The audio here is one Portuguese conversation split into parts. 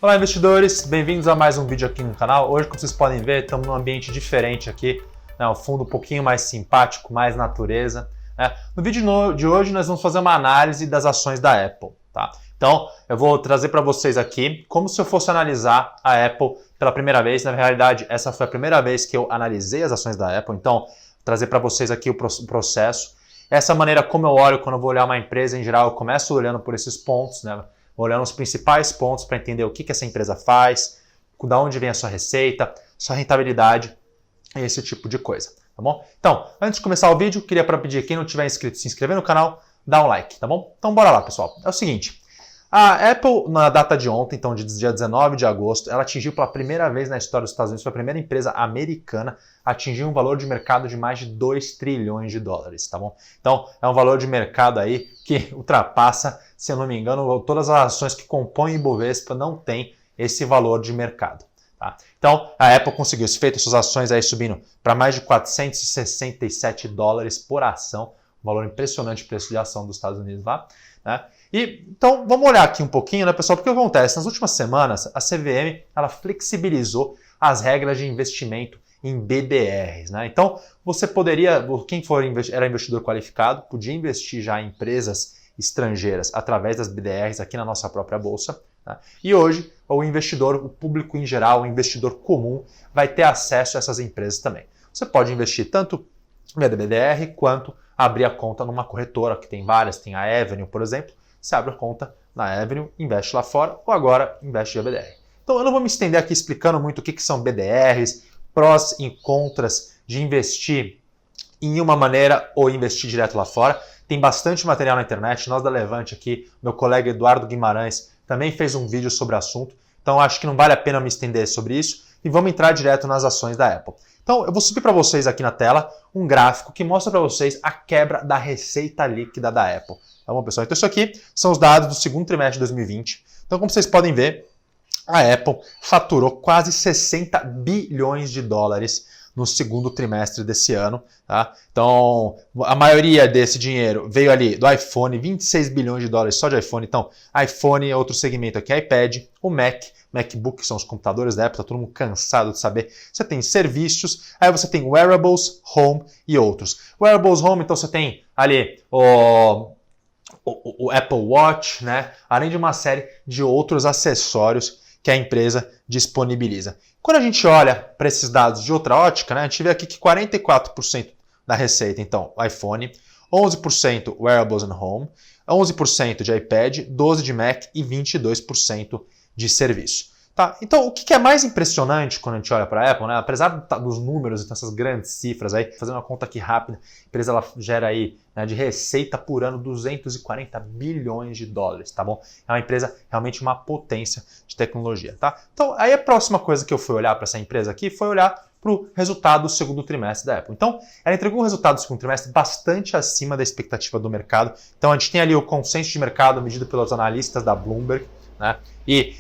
Olá investidores, bem-vindos a mais um vídeo aqui no canal. Hoje, como vocês podem ver, estamos num ambiente diferente aqui, né? O fundo um pouquinho mais simpático, mais natureza, né? No vídeo de hoje nós vamos fazer uma análise das ações da Apple, tá? Então eu vou trazer para vocês aqui como se eu fosse analisar a Apple pela primeira vez. Na realidade, essa foi a primeira vez que eu analisei as ações da Apple, então trazer para vocês aqui o processo. Essa maneira como eu olho quando eu vou olhar uma empresa em geral, eu começo olhando por esses pontos, né? Olhando os principais pontos para entender o que essa empresa faz, de onde vem a sua receita, sua rentabilidade e esse tipo de coisa, tá bom? Então, antes de começar o vídeo, queria pedir quem não tiver inscrito, se inscrever no canal, dá um like, tá bom? Então bora lá, pessoal. É o seguinte, a Apple, na data de ontem, então de dia 19 de agosto, ela atingiu pela primeira vez na história dos Estados Unidos, foi a primeira empresa americana a atingir um valor de mercado de mais de 2 trilhões de dólares, tá bom? Então, é um valor de mercado aí que ultrapassa, se eu não me engano, todas as ações que compõem o Ibovespa não tem esse valor de mercado, tá? Então, a Apple conseguiu esse feito, suas ações aí subindo para mais de 467 dólares por ação, um valor impressionante o preço de ação dos Estados Unidos lá, né? Então, vamos olhar aqui um pouquinho, né, pessoal? Porque o que acontece? Nas últimas semanas, a CVM ela flexibilizou as regras de investimento em BDRs, né? Então, você poderia, quem era investidor qualificado, podia investir já em empresas estrangeiras através das BDRs aqui na nossa própria bolsa, né? E hoje, o investidor, o público em geral, o investidor comum, vai ter acesso a essas empresas também. Você pode investir tanto via BDR quanto abrir a conta numa corretora, que tem várias, tem a Avenue, por exemplo. Você abre a conta na Avenue, investe lá fora ou agora investe via BDR. Então eu não vou me estender aqui explicando muito o que são BDRs, prós e contras de investir em uma maneira ou investir direto lá fora. Tem bastante material na internet. Nós da Levante aqui, meu colega Eduardo Guimarães também fez um vídeo sobre o assunto. Então acho que não vale a pena me estender sobre isso e vamos entrar direto nas ações da Apple. Então eu vou subir para vocês aqui na tela um gráfico que mostra para vocês a quebra da receita líquida da Apple. Tá bom, pessoal? Então isso aqui são os dados do segundo trimestre de 2020. Então como vocês podem ver, a Apple faturou quase 60 bilhões de dólares no segundo trimestre desse ano, tá? Então, a maioria desse dinheiro veio ali do iPhone, 26 bilhões de dólares só de iPhone. Então, iPhone é outro segmento aqui, iPad, o MacBook, que são os computadores da Apple, tá todo mundo cansado de saber. Você tem serviços, aí você tem wearables, home e outros. Wearables, home, então você tem ali o Apple Watch, né? Além de uma série de outros acessórios que a empresa disponibiliza. Quando a gente olha para esses dados de outra ótica, né, a gente vê aqui que 44% da receita, então, iPhone, 11% Wearables and Home, 11% de iPad, 12% de Mac e 22% de serviço. Tá? Então, o que é mais impressionante quando a gente olha para a Apple, né? Apesar dos números e dessas grandes cifras aí, fazendo uma conta aqui rápida, a empresa ela gera aí, né, de receita por ano 240 bilhões de dólares, tá bom? É uma empresa realmente uma potência de tecnologia, tá? Então, aí a próxima coisa que eu fui olhar para essa empresa aqui foi olhar para o resultado do segundo trimestre da Apple. Então, ela entregou um resultado do segundo trimestre bastante acima da expectativa do mercado. Então, a gente tem ali o consenso de mercado medido pelos analistas da Bloomberg, né? E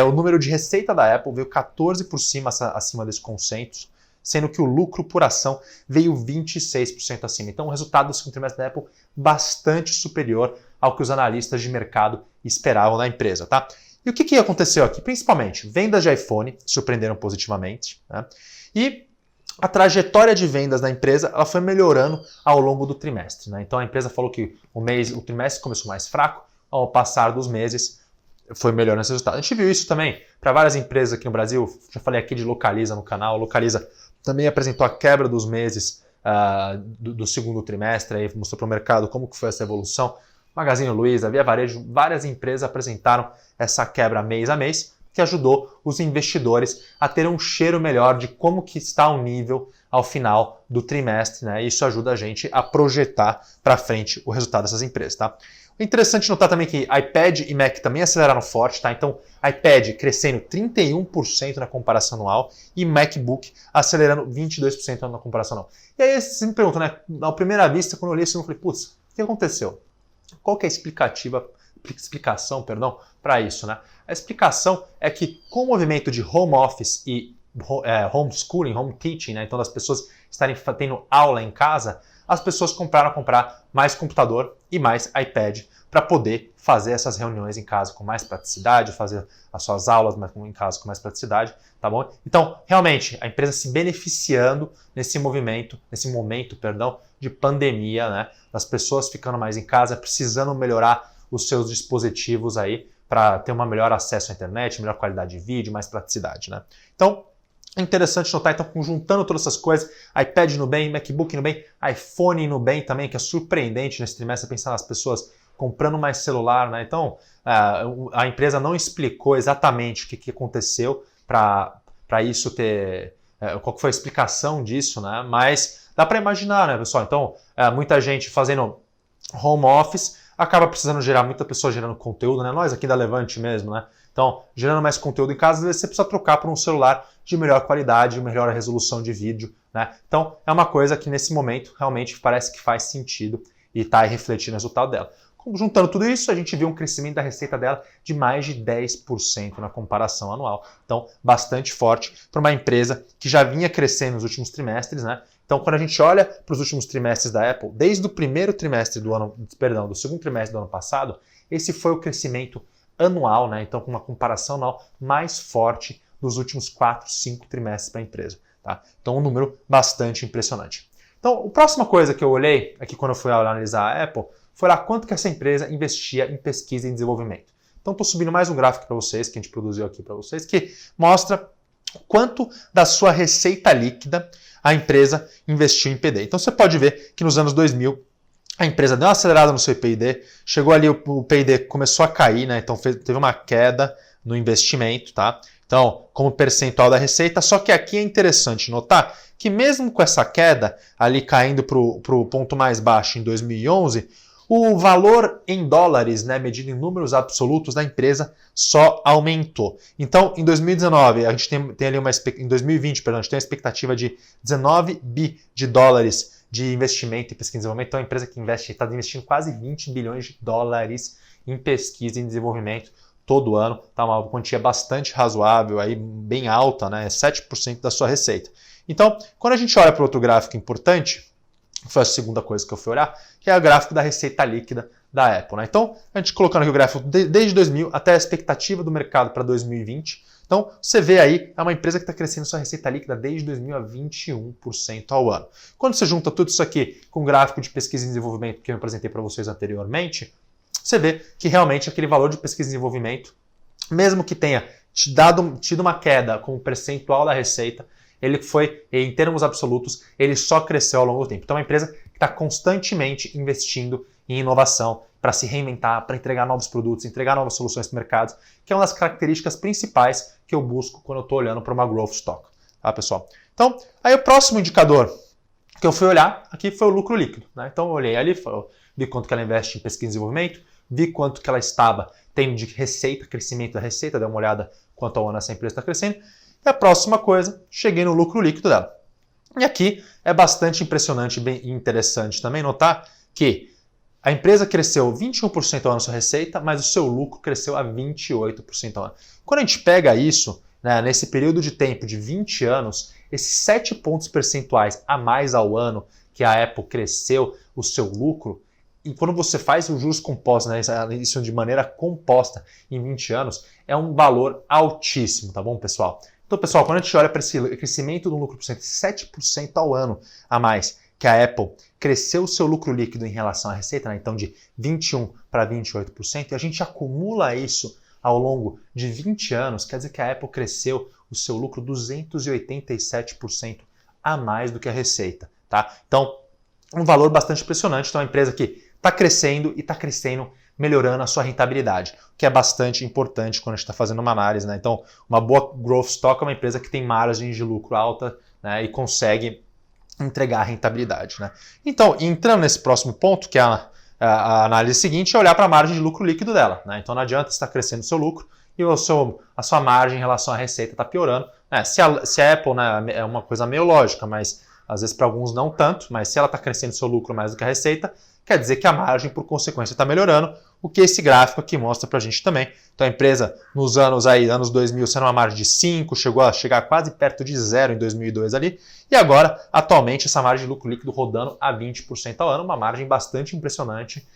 o número de receita da Apple veio 14% acima desse consenso, sendo que o lucro por ação veio 26% acima. Então, o resultado do segundo trimestre da Apple bastante superior ao que os analistas de mercado esperavam da empresa, tá? E o que aconteceu aqui? Principalmente, vendas de iPhone surpreenderam positivamente, né? E a trajetória de vendas da empresa ela foi melhorando ao longo do trimestre, né? Então, a empresa falou que o trimestre começou mais fraco, ao passar dos meses foi melhorando esse resultado. A gente viu isso também para várias empresas aqui no Brasil. Já falei aqui de Localiza no canal. Localiza também apresentou a quebra dos meses do segundo trimestre, aí mostrou para o mercado como que foi essa evolução. Magazine Luiza, Via Varejo, várias empresas apresentaram essa quebra mês a mês, que ajudou os investidores a ter um cheiro melhor de como que está o nível ao final do trimestre, né? Isso ajuda a gente a projetar para frente o resultado dessas empresas, tá? É interessante notar também que iPad e Mac também aceleraram forte, tá? Então, iPad crescendo 31% na comparação anual e MacBook acelerando 22% na comparação anual. E aí você me pergunta, né? Na primeira vista, quando eu olhei isso, eu falei, putz, o que aconteceu? Qual que é a explicação para isso, né? A explicação é que com o movimento de home office e homeschooling, home teaching, né? Então das pessoas estarem tendo aula em casa, as pessoas comprar mais computador e mais iPad para poder fazer essas reuniões em casa com mais praticidade, fazer as suas aulas em casa com mais praticidade, tá bom? Então, realmente, a empresa se beneficiando nesse momento, de pandemia, né? Das pessoas ficando mais em casa, precisando melhorar os seus dispositivos aí para ter um melhor acesso à internet, melhor qualidade de vídeo, mais praticidade, né? Então, é interessante notar, então, conjuntando todas essas coisas, iPad no bem, MacBook no bem, iPhone no bem também, que é surpreendente nesse trimestre pensar nas pessoas comprando mais celular, né? Então, a empresa não explicou exatamente o que aconteceu para isso ter... qual foi a explicação disso, né? Mas dá para imaginar, né, pessoal? Então, muita gente fazendo home office acaba precisando gerar, muita pessoa gerando conteúdo, né? Nós aqui da Levante mesmo, né? Então, gerando mais conteúdo em casa, às vezes você precisa trocar por um celular de melhor qualidade, melhor resolução de vídeo, né? Então, é uma coisa que nesse momento realmente parece que faz sentido e está refletindo o resultado dela. Juntando tudo isso, a gente viu um crescimento da receita dela de mais de 10% na comparação anual. Então, bastante forte para uma empresa que já vinha crescendo nos últimos trimestres, né? Então, quando a gente olha para os últimos trimestres da Apple, desde o do segundo trimestre do ano passado, esse foi o crescimento anual, né? Então, com uma comparação anual mais forte dos últimos 4, 5 trimestres para a empresa, tá? Então, um número bastante impressionante. Então, a próxima coisa que eu olhei aqui quando eu fui analisar a Apple foi lá quanto que essa empresa investia em pesquisa e desenvolvimento. Então, estou subindo mais um gráfico para vocês, que a gente produziu aqui para vocês, que mostra quanto da sua receita líquida a empresa investiu em P&D. Então, você pode ver que nos anos 2000, a empresa deu uma acelerada no seu P&D, chegou ali, o P&D começou a cair, né? Então, teve uma queda no investimento, tá? Então, como percentual da receita, só que aqui é interessante notar que mesmo com essa queda, ali caindo para o ponto mais baixo em 2011, o valor em dólares, né, medido em números absolutos da empresa, só aumentou. Então, em 2019, a gente tem ali em 2020, a gente tem uma expectativa de 19 bi de dólares de investimento em pesquisa e desenvolvimento. Então, a empresa que está investindo quase 20 bilhões de dólares em pesquisa e desenvolvimento todo ano. Tá uma quantia bastante razoável, aí, bem alta, né, 7% da sua receita. Então, quando a gente olha para outro gráfico importante, foi a segunda coisa que eu fui olhar, que é o gráfico da receita líquida da Apple, né? Então, a gente colocando aqui o gráfico desde 2000 até a expectativa do mercado para 2020. Então, você vê aí, é uma empresa que está crescendo sua receita líquida desde 2000 a 21% ao ano. Quando você junta tudo isso aqui com o gráfico de pesquisa e desenvolvimento que eu apresentei para vocês anteriormente, você vê que realmente aquele valor de pesquisa e desenvolvimento, mesmo que tenha tido uma queda com o percentual da receita, ele foi, em termos absolutos, ele só cresceu ao longo do tempo. Então é uma empresa que está constantemente investindo em inovação para se reinventar, para entregar novos produtos, entregar novas soluções para o mercado, que é uma das características principais que eu busco quando eu estou olhando para uma growth stock. Tá, pessoal? Então, aí o próximo indicador que eu fui olhar aqui foi o lucro líquido, né? Então eu olhei ali, vi quanto que ela investe em pesquisa e desenvolvimento, vi quanto que ela estava tendo de receita, crimento da receita, dei uma olhada quanto ao ano essa empresa está crescendo. E a próxima coisa, cheguei no lucro líquido dela. E aqui é bastante impressionante e bem interessante também notar que a empresa cresceu 21% ao ano sua receita, mas o seu lucro cresceu a 28% ao ano. Quando a gente pega isso, né, nesse período de tempo de 20 anos, esses 7 pontos percentuais a mais ao ano que a Apple cresceu o seu lucro, e quando você faz os juros compostos, né, isso de maneira composta em 20 anos, é um valor altíssimo, tá bom, pessoal? Então, pessoal, quando a gente olha para esse crescimento do lucro por cento, 7% ao ano a mais, que a Apple cresceu o seu lucro líquido em relação à receita, né? Então de 21% para 28%, e a gente acumula isso ao longo de 20 anos, quer dizer que a Apple cresceu o seu lucro 287% a mais do que a receita, tá? Então, um valor bastante impressionante. Então, é uma empresa que está crescendo e está crescendo melhorando a sua rentabilidade, o que é bastante importante quando a gente está fazendo uma análise, né? Então, uma boa growth stock é uma empresa que tem margens de lucro alta, né, e consegue entregar a rentabilidade, né? Então, entrando nesse próximo ponto, que é a análise seguinte, é olhar para a margem de lucro líquido dela, né? Então, não adianta você estar crescendo o seu lucro e a sua margem em relação à receita está piorando, né? Se a Apple, né, é uma coisa meio lógica, mas às vezes para alguns não tanto, mas se ela está crescendo o seu lucro mais do que a receita, quer dizer que a margem, por consequência, está melhorando, o que esse gráfico aqui mostra para a gente também. Então, a empresa, nos anos 2000, sendo uma margem de 5, chegou a chegar quase perto de 0 em 2002 ali, e agora, atualmente, essa margem de lucro líquido rodando a 20% ao ano, uma margem bastante impressionante,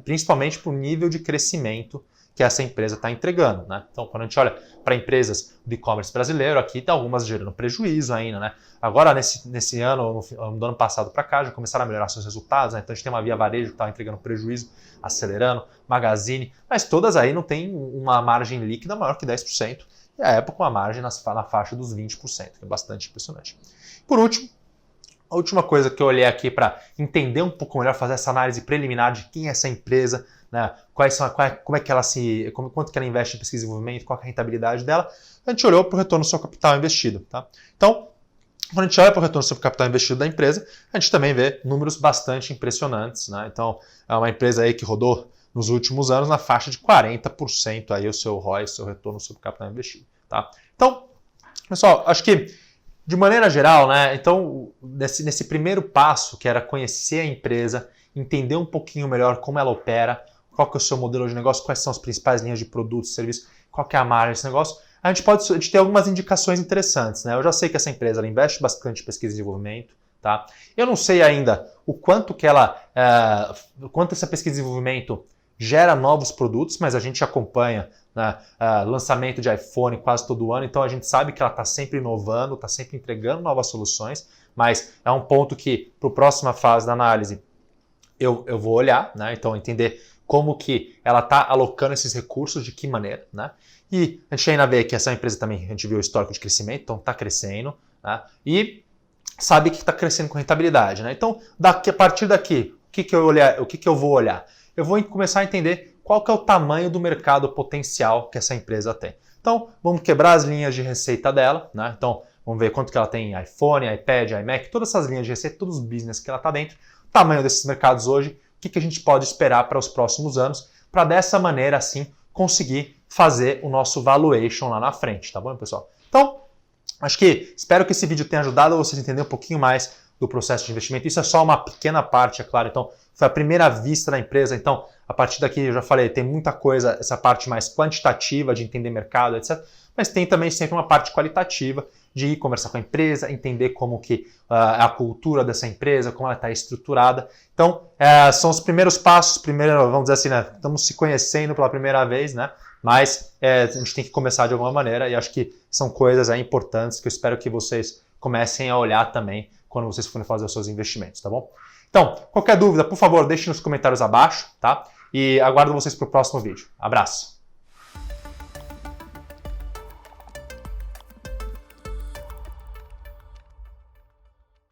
principalmente para o nível de crescimento que essa empresa está entregando, né? Então, quando a gente olha para empresas do e-commerce brasileiro, aqui tem algumas gerando prejuízo ainda, né? Agora, nesse ano, do ano passado para cá, já começaram a melhorar seus resultados, né? Então a gente tem uma Via Varejo que está entregando prejuízo, acelerando, Magazine, mas todas aí não tem uma margem líquida maior que 10%, e a Apple com uma margem na faixa dos 20%, que é bastante impressionante. Por último, a última coisa que eu olhei aqui para entender um pouco melhor, fazer essa análise preliminar de quem é essa empresa, né? Quanto que ela investe em pesquisa e desenvolvimento, qual é a rentabilidade dela, a gente olhou para o retorno do seu capital investido. Tá? Então, quando a gente olha para o retorno do seu capital investido da empresa, a gente também vê números bastante impressionantes. Né? Então, é uma empresa aí que rodou nos últimos anos na faixa de 40% aí o seu ROI, seu retorno sobre capital investido. Tá? Então, pessoal, acho que de maneira geral, né? Então, nesse primeiro passo, que era conhecer a empresa, entender um pouquinho melhor como ela opera, qual que é o seu modelo de negócio, quais são as principais linhas de produtos, serviços, qual que é a margem desse negócio, a gente tem algumas indicações interessantes. Né? Eu já sei que essa empresa ela investe bastante em pesquisa e desenvolvimento. Tá? Eu não sei ainda o quanto essa pesquisa e desenvolvimento gera novos produtos, mas a gente acompanha, né, lançamento de iPhone quase todo ano, então a gente sabe que ela está sempre inovando, está sempre entregando novas soluções, mas é um ponto que para a próxima fase da análise eu vou olhar, né, então entender como que ela está alocando esses recursos, de que maneira. Né, e a gente ainda vê que essa empresa também, a gente viu o histórico de crescimento, então está crescendo, né, e sabe que está crescendo com rentabilidade. Né, então a partir daqui, o que eu vou olhar? Eu vou começar a entender qual que é o tamanho do mercado potencial que essa empresa tem. Então, vamos quebrar as linhas de receita dela, né? Então, vamos ver quanto que ela tem em iPhone, iPad, iMac, todas essas linhas de receita, todos os business que ela está dentro, o tamanho desses mercados hoje, o que a gente pode esperar para os próximos anos, para dessa maneira, assim, conseguir fazer o nosso valuation lá na frente, tá bom, pessoal? Então, espero que esse vídeo tenha ajudado vocês a entender um pouquinho mais do processo de investimento. Isso é só uma pequena parte, é claro. Então, foi a primeira vista da empresa. Então, a partir daqui, eu já falei, tem muita coisa, essa parte mais quantitativa de entender mercado, etc. Mas tem também sempre uma parte qualitativa de ir conversar com a empresa, entender como que a cultura dessa empresa, como ela está estruturada. Então, são os primeiros passos, vamos dizer assim, né? Estamos se conhecendo pela primeira vez, né? Mas a gente tem que começar de alguma maneira e acho que são coisas importantes que eu espero que vocês comecem a olhar também quando vocês forem fazer os seus investimentos, tá bom? Então, qualquer dúvida, por favor, deixe nos comentários abaixo, tá? E aguardo vocês para o próximo vídeo. Abraço!